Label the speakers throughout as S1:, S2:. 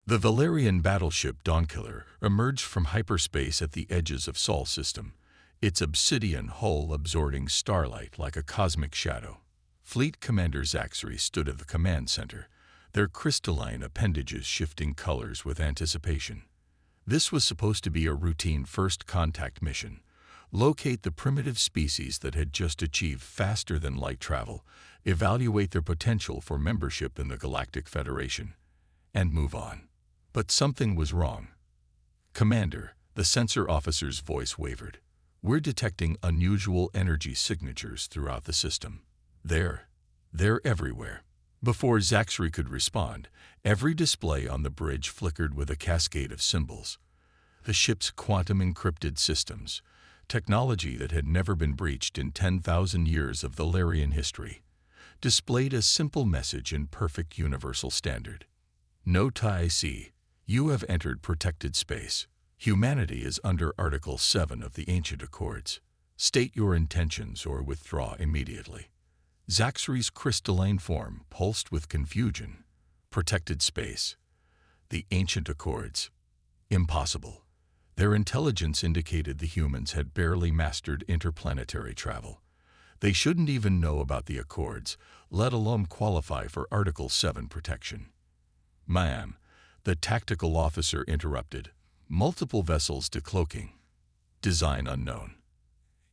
S1: The Valerian battleship Dawnkiller emerged from hyperspace at the edges of Sol system, its obsidian hull absorbing starlight like a cosmic shadow. Fleet Commander Zaxxry stood at the command center, their crystalline appendages shifting colors with anticipation. This was supposed to be a routine first contact mission. Locate the primitive species that had just achieved faster-than-light travel, evaluate their potential for membership in the Galactic Federation, and move on. But something was wrong. "Commander," the sensor officer's voice wavered. "We're detecting unusual energy signatures throughout the system. They're everywhere." Before Zaxxry could respond, every display on the bridge flickered with a cascade of symbols. The ship's quantum-encrypted systems, technology that had never been breached in 10,000 years of Valerian history, displayed a simple message in perfect universal standard. "No Tai Si, you have entered protected space. Humanity is under Article 7 of the Ancient Accords. State your intentions or withdraw immediately." Zaxxry's crystalline form pulsed with confusion. Protected space. The Ancient Accords. Impossible. Their intelligence indicated the humans had barely mastered interplanetary travel. They shouldn't even know about the Accords, let alone qualify for Article 7 protection. "Ma'am," the tactical officer interrupted. "Multiple vessels decloaking. Design unknown.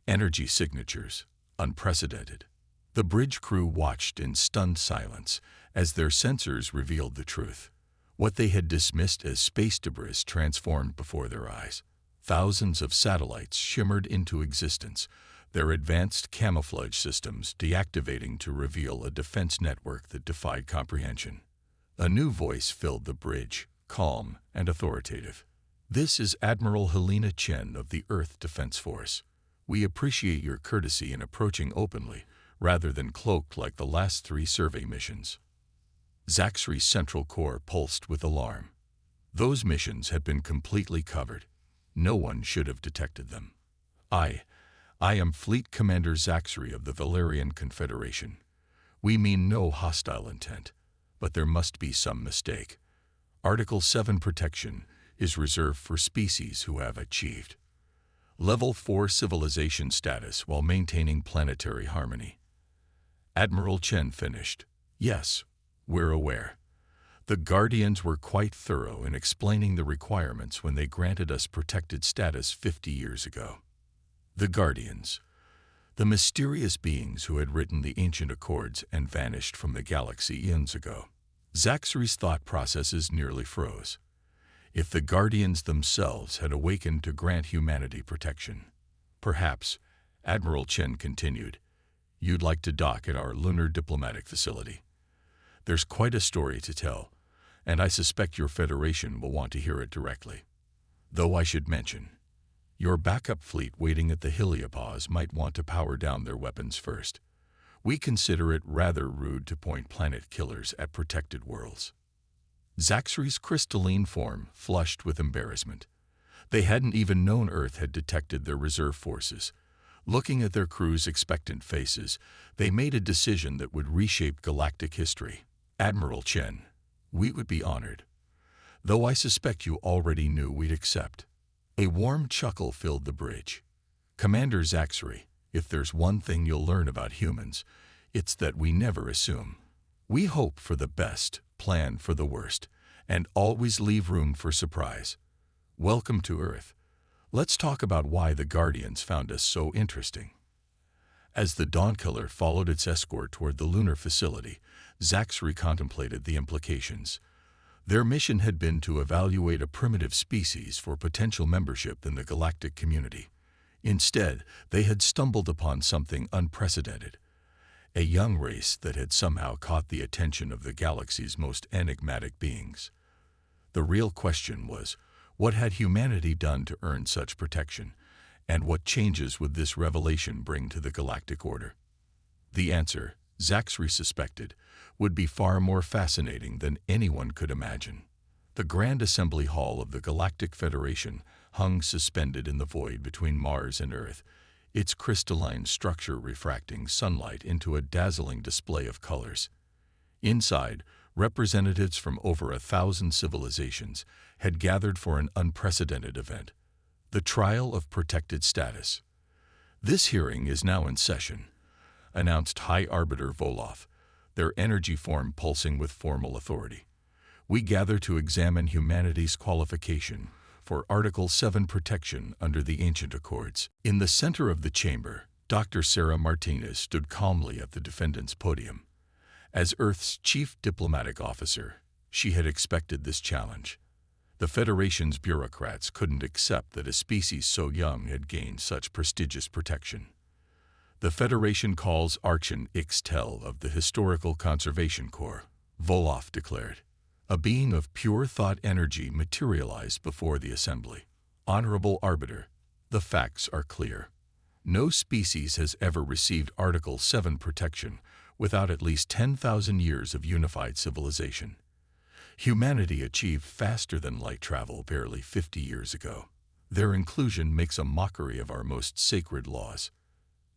S1: Energy signatures unprecedented." The bridge crew watched in stunned silence as their sensors revealed the truth. What they had dismissed as space debris transformed before their eyes. Thousands of satellites shimmered into existence, their advanced camouflage systems deactivating to reveal a defense network that defied comprehension. A new voice filled the bridge, calm and authoritative. "This is Admiral Helena Chen of the Earth Defense Force. We appreciate your courtesy in approaching openly, rather than cloaked like the last 3 survey missions." Zaxxry's central core pulsed with alarm. Those missions had been completely covered. No one should have detected them. I am Fleet Commander Zaxxry of the Valerian Confederation. We mean no hostile intent, but there must be some mistake. Article 7 protection is reserved for species who have achieved Level 4 civilization status while maintaining planetary harmony. Admiral Chen finished. "Yes, we're aware. The Guardians were quite thorough in explaining the requirements when they granted us protected status 50 years ago." The Guardians, the mysterious beings who had written the Ancient Accords and vanished from the galaxy eons ago. Zaxxry's thought processes nearly froze. If the Guardians themselves had awakened to grant humanity protection, perhaps, Admiral Chen continued, "You'd like to dock at our lunar diplomatic facility. There's quite a story to tell, and I suspect your Federation will want to hear it directly. Though I should mention, your backup fleet waiting at the heliopause might want to power down their weapons first. We consider it rather rude to point planet killers at protected worlds." Zaxxry's crystalline form flushed with embarrassment. They hadn't even known Earth had detected their reserve forces. Looking at their crew's expectant faces, they made a decision that would reshape galactic history. "Admiral Chen, we would be honored. Though I suspect you already knew we'd accept." A warm chuckle filled the bridge. "Commander Zaxxry, if there's one thing you'll learn about humans, it's that we never assume. We hope for the best, plan for the worst, and always leave room for surprise. Welcome to Earth. Let's talk about why the Guardians found us so interesting." As the Dawnkiller followed its escort toward the lunar facility, Zaxxry contemplated the implications. Their mission had been to evaluate a primitive species for potential membership in the galactic community. Instead, they had stumbled upon something unprecedented. A young race that had somehow caught the attention of the galaxy's most enigmatic beings. The real question was, what had humanity done to earn such protection, and what changes would this revelation bring to the galactic order? The answer, Zaxxry suspected, would be far more fascinating than anyone could imagine. The Grand Assembly Hall of the Galactic Federation hung suspended in the void between Mars and Earth, its crystalline structure refracting sunlight into a dazzling display of colors. Inside, Representatives from over 1,000 civilizations had gathered for an unprecedented event, the trial of protected status. "This hearing is now in session," announced High Arbiter Voloth, their energy form pulsing with formal authority. "We gather to examine humanity's qualification for Article 7 protection under the Ancient Accords." In the center of the chamber, Dr. Sarah Martinez stood calmly at the defendant's podium. As Earth's chief diplomatic officer, she had expected this challenge. The Federation's bureaucrats couldn't accept that a species so young had gained such prestigious protection. "The Federation calls Archon Ixtel of the Historical Conservation Corps," Voloth declared. A being of pure thought energy materialized before the assembly. "Honorable Arbiter, the facts are clear. No species has ever received Article 7 protection without at least 10,000 years of unified civilization. Humanity achieved faster than light travel barely 50 years ago. Their inclusion makes a mockery of our most sacred laws."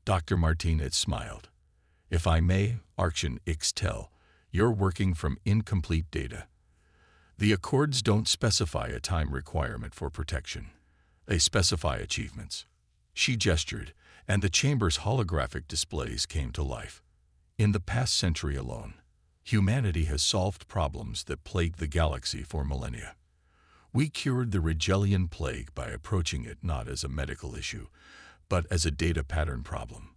S1: Dr. Martinez smiled. "If I may, Archon Ixtel, you're working from incomplete data. The Accords don't specify a time requirement for protection. They specify achievements." She gestured, and the chamber's holographic displays came to life. "In the past century alone, humanity has solved problems that plagued the galaxy for millennia. We cured the Rigelian plague by approaching it not as a medical issue, but as a data pattern problem.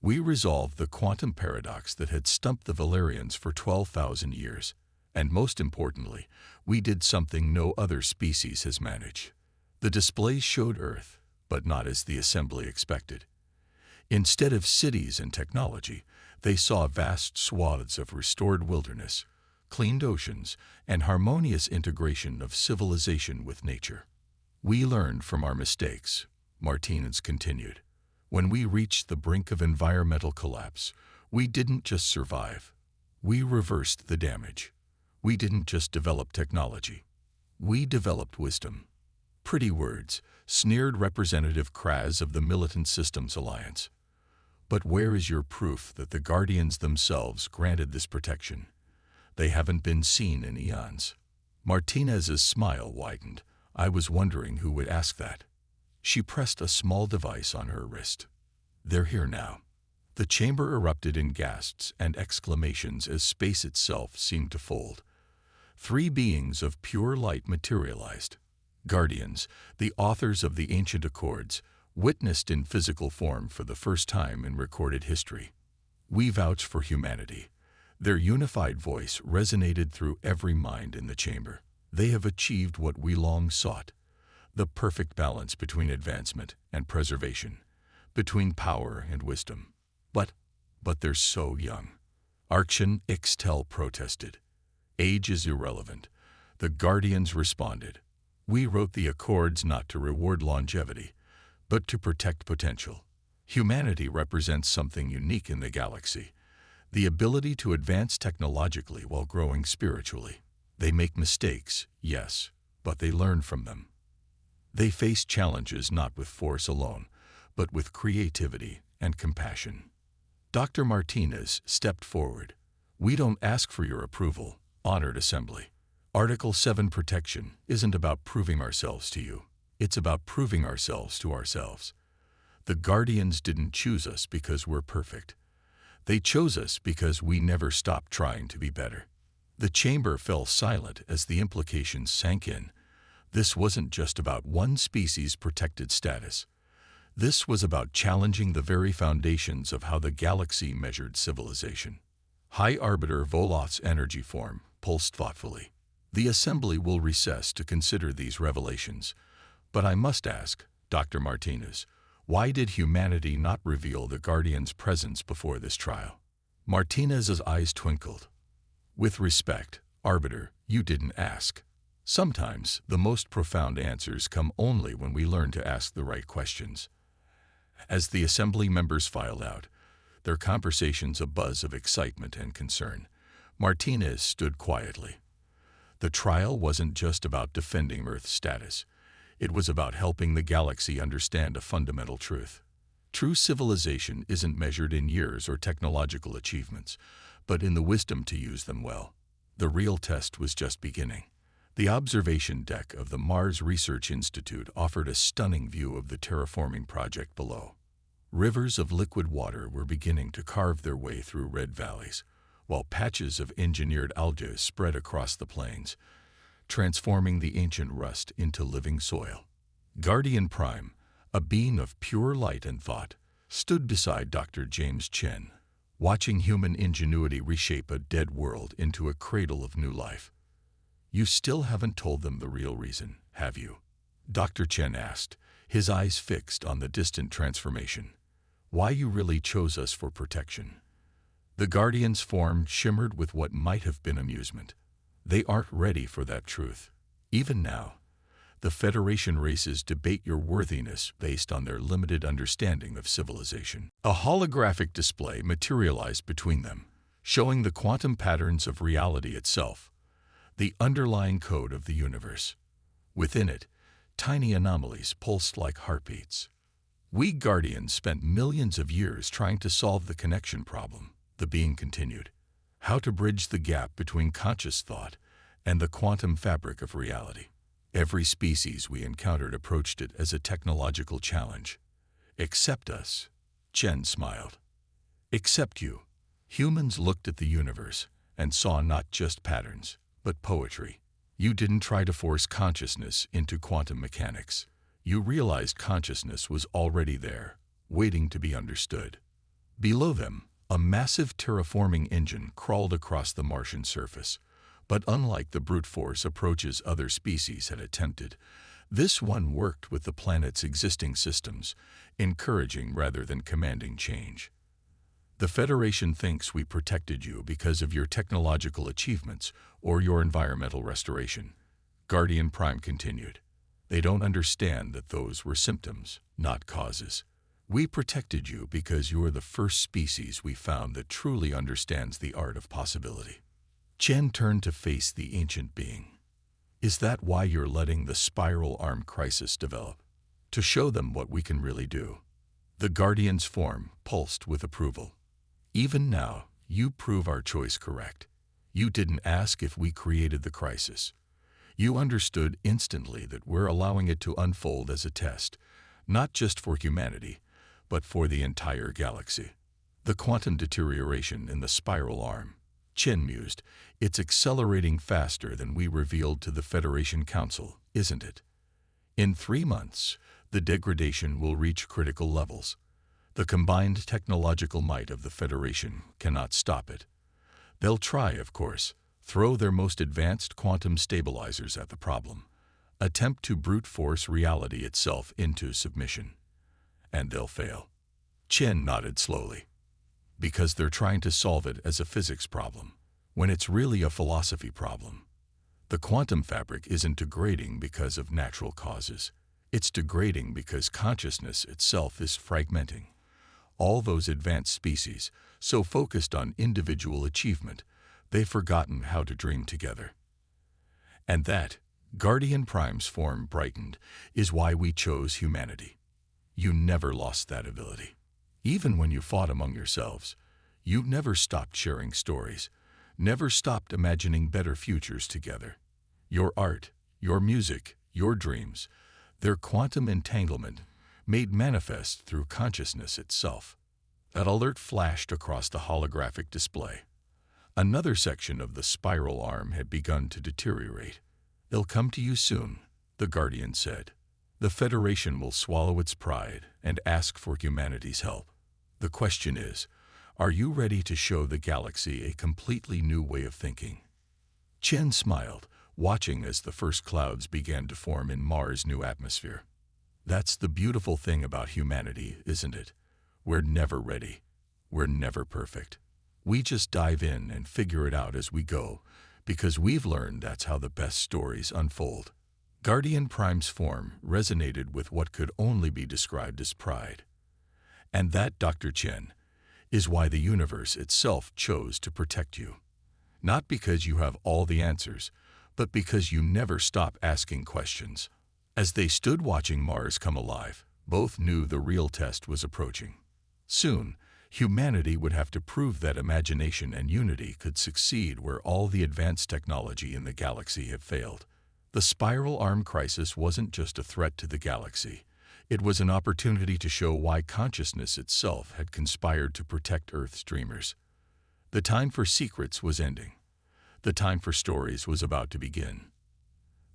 S1: We resolved the quantum paradox that had stumped the Valerians for 12,000 years. And most importantly, we did something no other species has managed." The displays showed Earth, but not as the assembly expected. Instead of cities and technology, they saw vast swaths of restored wilderness, cleaned oceans, and harmonious integration of civilization with nature. "We learned from our mistakes," Martinez continued. "When we reached the brink of environmental collapse, we didn't just survive. We reversed the damage. We didn't just develop technology. We developed wisdom." "Pretty words," sneered Representative Kraz of the Militant Systems Alliance. "But where is your proof that the Guardians themselves granted this protection? They haven't been seen in eons." Martinez's smile widened. "I was wondering who would ask that." She pressed a small device on her wrist. "They're here now." The chamber erupted in gasps and exclamations as space itself seemed to fold. 3 beings of pure light materialized. Guardians, the authors of the Ancient Accords, witnessed in physical form for the first time in recorded history. "We vouch for humanity." Their unified voice resonated through every mind in the chamber. "They have achieved what we long sought, the perfect balance between advancement and preservation, between power and wisdom. But they're so young." Archon Ixtel protested. "Age is irrelevant." The Guardians responded. "We wrote the Accords not to reward longevity, but to protect potential. Humanity represents something unique in the galaxy, the ability to advance technologically while growing spiritually. They make mistakes, yes, but they learn from them. They face challenges not with force alone, but with creativity and compassion." Dr. Martinez stepped forward. "We don't ask for your approval, honored assembly. Article 7 protection isn't about proving ourselves to you. It's about proving ourselves to ourselves. The Guardians didn't choose us because we're perfect. They chose us because we never stopped trying to be better." The chamber fell silent as the implications sank in. This wasn't just about one species' protected status. This was about challenging the very foundations of how the galaxy measured civilization. High Arbiter Voloth's energy form pulsed thoughtfully. "The assembly will recess to consider these revelations. But I must ask, Dr. Martinez, why did humanity not reveal the Guardian's presence before this trial?" Martinez's eyes twinkled. "With respect, Arbiter, you didn't ask. Sometimes the most profound answers come only when we learn to ask the right questions." As the assembly members filed out, their conversations a buzz of excitement and concern, Martinez stood quietly. The trial wasn't just about defending Earth's status. It was about helping the galaxy understand a fundamental truth. True civilization isn't measured in years or technological achievements, but in the wisdom to use them well. The real test was just beginning. The observation deck of the Mars Research Institute offered a stunning view of the terraforming project below. Rivers of liquid water were beginning to carve their way through red valleys, while patches of engineered algae spread across the plains, transforming the ancient rust into living soil. Guardian Prime, a being of pure light and thought, stood beside Dr. James Chen, watching human ingenuity reshape a dead world into a cradle of new life. "You still haven't told them the real reason, have you?" Dr. Chen asked, his eyes fixed on the distant transformation. "Why you really chose us for protection?" The Guardian's form shimmered with what might have been amusement. "They aren't ready for that truth. Even now, the Federation races debate your worthiness based on their limited understanding of civilization." A holographic display materialized between them, showing the quantum patterns of reality itself, the underlying code of the universe. Within it, tiny anomalies pulsed like heartbeats. "We Guardians spent millions of years trying to solve the connection problem," the being continued. "How to bridge the gap between conscious thought and the quantum fabric of reality. Every species we encountered approached it as a technological challenge. Except us." Chen smiled. "Except you." Humans looked at the universe and saw not just patterns, but poetry. You didn't try to force consciousness into quantum mechanics. You realized consciousness was already there, waiting to be understood. Below them, a massive terraforming engine crawled across the Martian surface. But unlike the brute force approaches other species had attempted, this one worked with the planet's existing systems, encouraging rather than commanding change. "The Federation thinks we protected you because of your technological achievements or your environmental restoration," Guardian Prime continued. "They don't understand that those were symptoms, not causes. We protected you because you are the first species we found that truly understands the art of possibility." Chen turned to face the ancient being. "Is that why you're letting the spiral arm crisis develop? To show them what we can really do?" The Guardian's form pulsed with approval. "Even now, you prove our choice correct. You didn't ask if we created the crisis. You understood instantly that we're allowing it to unfold as a test, not just for humanity, but for the entire galaxy." "The quantum deterioration in the spiral arm," Chen mused, "it's accelerating faster than we revealed to the Federation Council, isn't it? In 3 months, the degradation will reach critical levels. The combined technological might of the Federation cannot stop it. They'll try, of course, throw their most advanced quantum stabilizers at the problem, attempt to brute force reality itself into submission. And they'll fail." Chen nodded slowly. "Because they're trying to solve it as a physics problem, when it's really a philosophy problem. The quantum fabric isn't degrading because of natural causes. It's degrading because consciousness itself is fragmenting. All those advanced species, so focused on individual achievement, they've forgotten how to dream together. And that," Guardian Prime's form brightened, "is why we chose humanity. You never lost that ability. Even when you fought among yourselves, you never stopped sharing stories, never stopped imagining better futures together. Your art, your music, your dreams, their quantum entanglement, made manifest through consciousness itself." That alert flashed across the holographic display. Another section of the spiral arm had begun to deteriorate. "They'll come to you soon," the Guardian said. "The Federation will swallow its pride and ask for humanity's help. The question is, are you ready to show the galaxy a completely new way of thinking?" Chen smiled, watching as the first clouds began to form in Mars' new atmosphere. "That's the beautiful thing about humanity, isn't it? We're never ready. We're never perfect. We just dive in and figure it out as we go, because we've learned that's how the best stories unfold." Guardian Prime's form resonated with what could only be described as pride. "And that, Dr. Chen, is why the universe itself chose to protect you. Not because you have all the answers, but because you never stop asking questions." As they stood watching Mars come alive, both knew the real test was approaching. Soon, Humanity would have to prove that imagination and unity could succeed where all the advanced technology in the galaxy had failed. The spiral arm crisis wasn't just a threat to the galaxy. It was an opportunity to show why consciousness itself had conspired to protect Earth's dreamers. The time for secrets was ending. The time for stories was about to begin.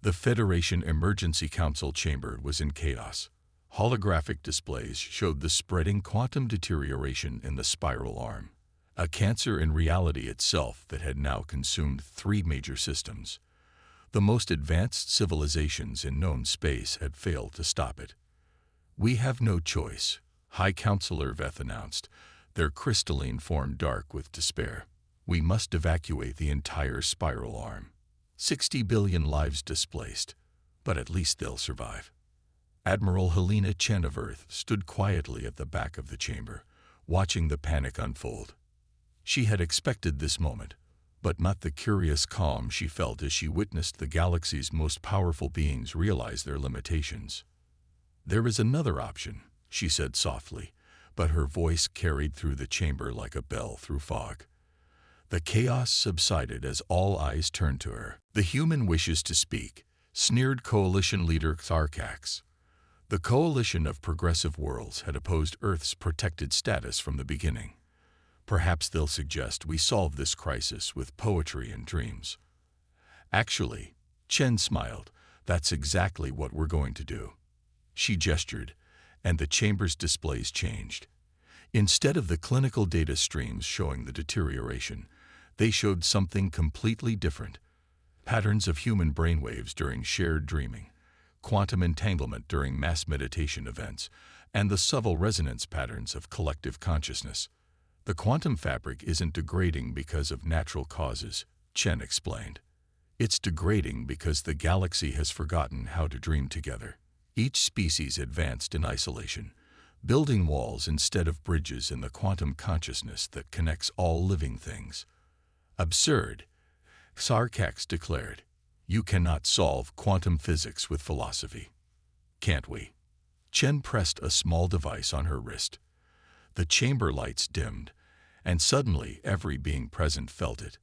S1: The Federation Emergency Council chamber was in chaos. Holographic displays showed the spreading quantum deterioration in the spiral arm, a cancer in reality itself that had now consumed 3 major systems. The most advanced civilizations in known space had failed to stop it. "We have no choice," High Counselor Veth announced, their crystalline form dark with despair. "We must evacuate the entire spiral arm. 60 billion lives displaced, but at least they'll survive." Admiral Helena Chen of Earth stood quietly at the back of the chamber, watching the panic unfold. She had expected this moment, but not the curious calm she felt as she witnessed the galaxy's most powerful beings realize their limitations. "There is another option," she said softly, but her voice carried through the chamber like a bell through fog. The chaos subsided as all eyes turned to her. "The human wishes to speak," sneered coalition leader Xarkax. The coalition of progressive worlds had opposed Earth's protected status from the beginning. "Perhaps they'll suggest we solve this crisis with poetry and dreams." "Actually," Chen smiled, "that's exactly what we're going to do." She gestured, and the chamber's displays changed. Instead of the clinical data streams showing the deterioration, they showed something completely different: patterns of human brainwaves during shared dreaming, quantum entanglement during mass meditation events, and the subtle resonance patterns of collective consciousness. "The quantum fabric isn't degrading because of natural causes," Chen explained. "It's degrading because the galaxy has forgotten how to dream together. Each species advanced in isolation, building walls instead of bridges in the quantum consciousness that connects all living things." "Absurd," Xarkax declared. "You cannot solve quantum physics with philosophy." "Can't we?" Chen pressed a small device on her wrist. The chamber lights dimmed, and suddenly every being present felt it.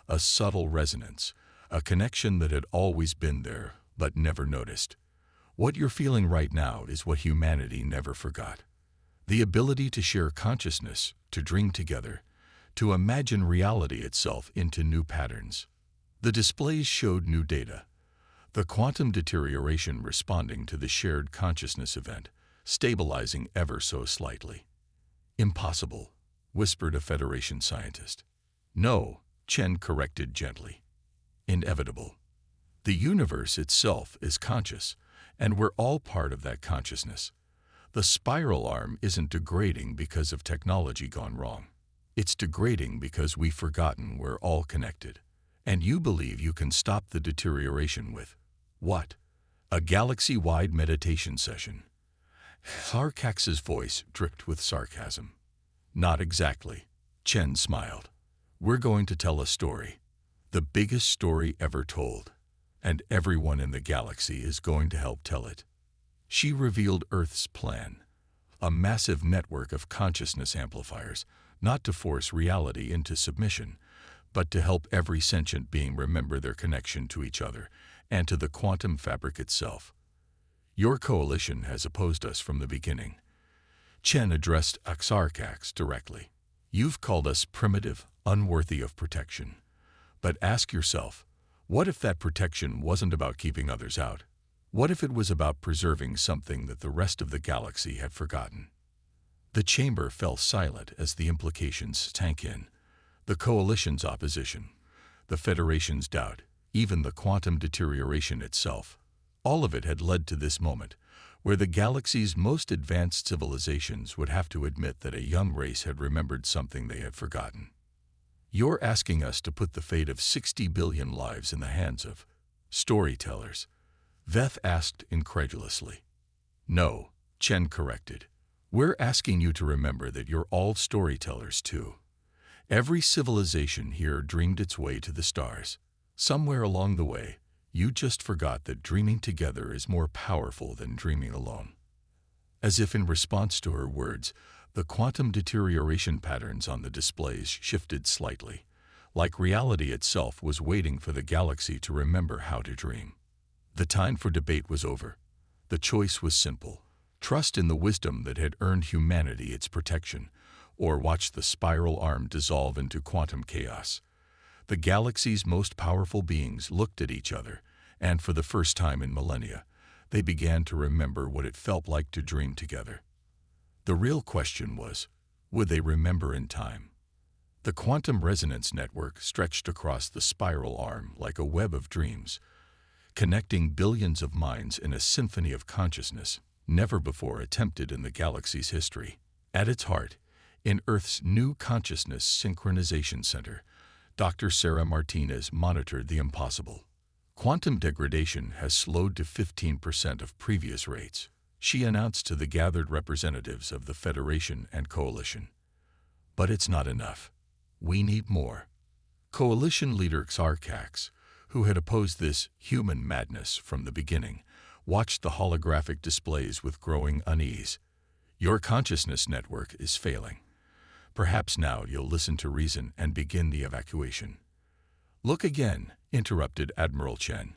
S1: A subtle resonance, a connection that had always been there but never noticed. "What you're feeling right now is what humanity never forgot. The ability to share consciousness, to dream together, to imagine reality itself into new patterns." The displays showed new data. The quantum deterioration responding to the shared consciousness event, stabilizing ever so slightly. "Impossible," whispered a Federation scientist. "No," Chen corrected gently. "Inevitable. The universe itself is conscious, and we're all part of that consciousness. The spiral arm isn't degrading because of technology gone wrong. It's degrading because we've forgotten we're all connected. And you believe you can stop the deterioration with, what? A galaxy-wide meditation session?" Xarkax's voice dripped with sarcasm. "Not exactly," Chen smiled. "We're going to tell a story. The biggest story ever told. And everyone in the galaxy is going to help tell it." She revealed Earth's plan. A massive network of consciousness amplifiers, not to force reality into submission, but to help every sentient being remember their connection to each other and to the quantum fabric itself. "Your coalition has opposed us from the beginning." Chen addressed Xarkax directly. "You've called us primitive, unworthy of protection. But ask yourself, what if that protection wasn't about keeping others out? What if it was about preserving something that the rest of the galaxy had forgotten?" The chamber fell silent as the implications sank in. The coalition's opposition, the Federation's doubt, even the quantum deterioration itself. All of it had led to this moment, where the galaxy's most advanced civilizations would have to admit that a young race had remembered something they had forgotten. "You're asking us to put the fate of 60 billion lives in the hands of storytellers?" Veth asked incredulously. "No," Chen corrected. "We're asking you to remember that you're all storytellers too. Every civilization here dreamed its way to the stars. Somewhere along the way, you just forgot that dreaming together is more powerful than dreaming alone." As if in response to her words, The quantum deterioration patterns on the displays shifted slightly, like reality itself was waiting for the galaxy to remember how to dream. The time for debate was over. The choice was simple: trust in the wisdom that had earned humanity its protection, or watch the spiral arm dissolve into quantum chaos. The galaxy's most powerful beings looked at each other, and for the first time in millennia, they began to remember what it felt like to dream together. The real question was, would they remember in time? The quantum resonance network stretched across the spiral arm like a web of dreams, connecting billions of minds in a symphony of consciousness never before attempted in the galaxy's history. At its heart, in Earth's new consciousness synchronization center, Dr. Sarah Martinez monitored the impossible. Quantum degradation has slowed to 15% of previous rates, she announced to the gathered representatives of the Federation and Coalition. But it's not enough. We need more. Coalition leader Xarcax, who had opposed this human madness from the beginning, watched the holographic displays with growing unease. Your consciousness network is failing. Perhaps now you'll listen to reason and begin the evacuation. Look again, interrupted Admiral Chen.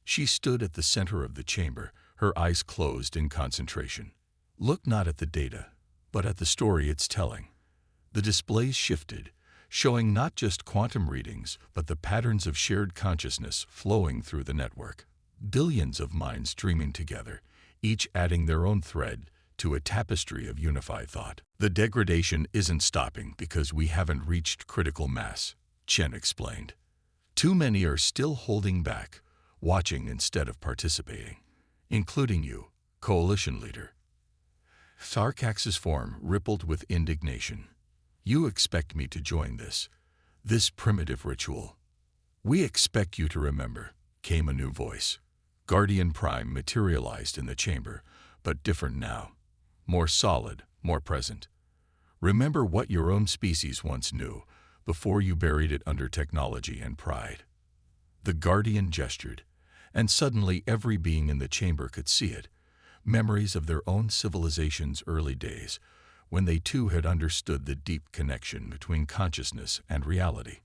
S1: She stood at the center of the chamber, her eyes closed in concentration. Look not at the data, but at the story it's telling. The displays shifted, showing not just quantum readings, but the patterns of shared consciousness flowing through the network. Billions of minds dreaming together, each adding their own thread to a tapestry of unified thought. The degradation isn't stopping because we haven't reached critical mass, Chen explained. Too many are still holding back, watching instead of participating, including you, coalition leader. Xarcax's form rippled with indignation. You expect me to join this primitive ritual? We expect you to remember, came a new voice. Guardian Prime materialized in the chamber, but different now. More solid, more present. Remember what your own species once knew, before you buried it under technology and pride. The Guardian gestured, and suddenly every being in the chamber could see it. Memories of their own civilization's early days, when they too had understood the deep connection between consciousness and reality,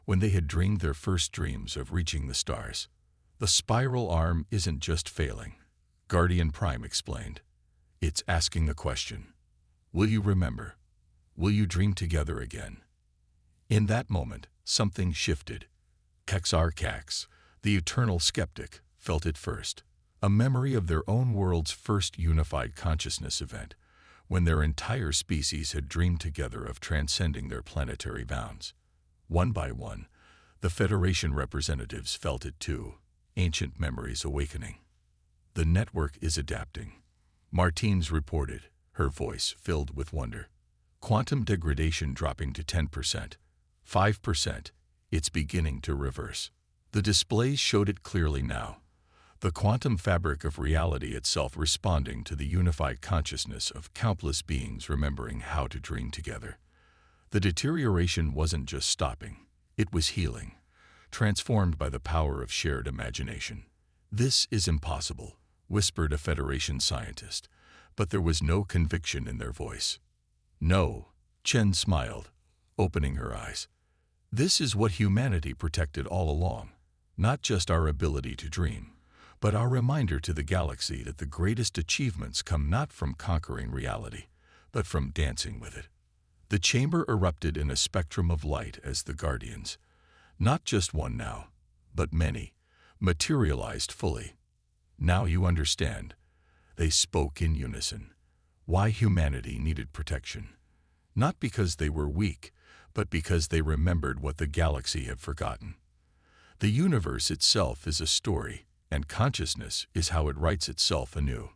S1: when they had dreamed their first dreams of reaching the stars. The spiral arm isn't just failing, Guardian Prime explained. It's asking the question, will you remember? Will you dream together again? In that moment, something shifted. Xarcax, the eternal skeptic, felt it first. A memory of their own world's first unified consciousness event, when their entire species had dreamed together of transcending their planetary bounds. One by one, the Federation representatives felt it too, ancient memories awakening. The network is adapting, Martins reported, her voice filled with wonder. Quantum degradation dropping to 10%, 5%, it's beginning to reverse. The displays showed it clearly now. The quantum fabric of reality itself responding to the unified consciousness of countless beings remembering how to dream together. The deterioration wasn't just stopping, it was healing, transformed by the power of shared imagination. This is impossible, whispered a Federation scientist, but there was no conviction in their voice. No, Chen smiled, opening her eyes. This is what humanity protected all along, not just our ability to dream, but our reminder to the galaxy that the greatest achievements come not from conquering reality, but from dancing with it. The chamber erupted in a spectrum of light as the Guardians, not just one now, but many, materialized fully. Now you understand, they spoke in unison, why humanity needed protection. Not because they were weak, but because they remembered what the galaxy had forgotten. The universe itself is a story, and consciousness is how it writes itself anew.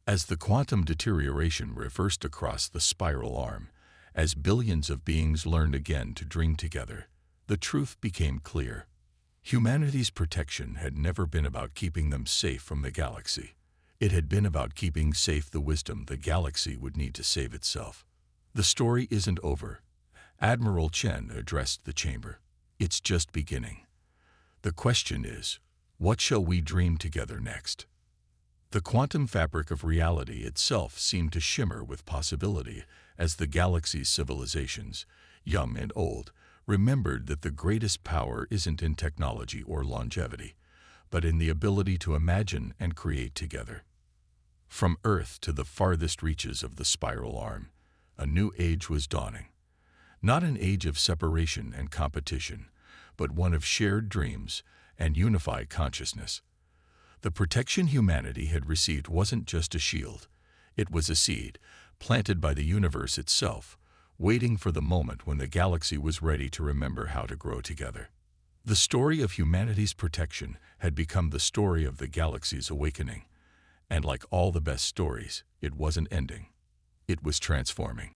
S1: As the quantum deterioration reversed across the spiral arm, as billions of beings learned again to dream together, the truth became clear. Humanity's protection had never been about keeping them safe from the galaxy. It had been about keeping safe the wisdom the galaxy would need to save itself. The story isn't over. Admiral Chen addressed the chamber. It's just beginning. The question is, what shall we dream together next? The quantum fabric of reality itself seemed to shimmer with possibility as the galaxy's civilizations, young and old, remembered that the greatest power isn't in technology or longevity, but in the ability to imagine and create together. From Earth to the farthest reaches of the spiral arm, a new age was dawning. Not an age of separation and competition, but one of shared dreams and unified consciousness. The protection humanity had received wasn't just a shield. It was a seed, planted by the universe itself, waiting for the moment when the galaxy was ready to remember how to grow together. The story of humanity's protection had become the story of the galaxy's awakening. And like all the best stories, it wasn't ending. It was transforming.